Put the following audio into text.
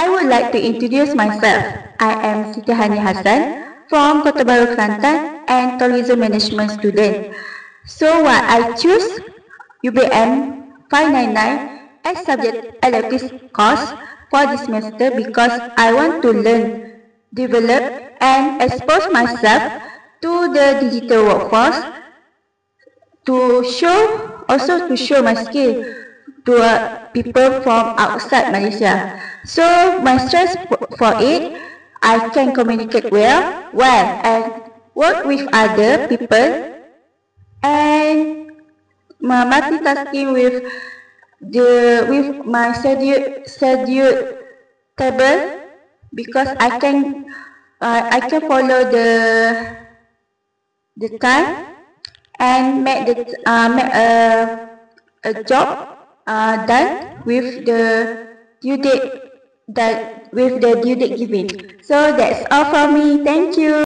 I would like to introduce myself. I am Siti Hani Hassan from Kota Baru, Kelantan and Tourism Management student. So why I choose UBM 599 as subject electives course for this semester because I want to learn, develop and expose myself to the digital workforce to show my skill to people from outside Malaysia. So my strength for it, I can communicate well and work with other people and my multitasking with my schedule table because I can follow the time and make a job done with the due date given. So that's all for me. Thank you.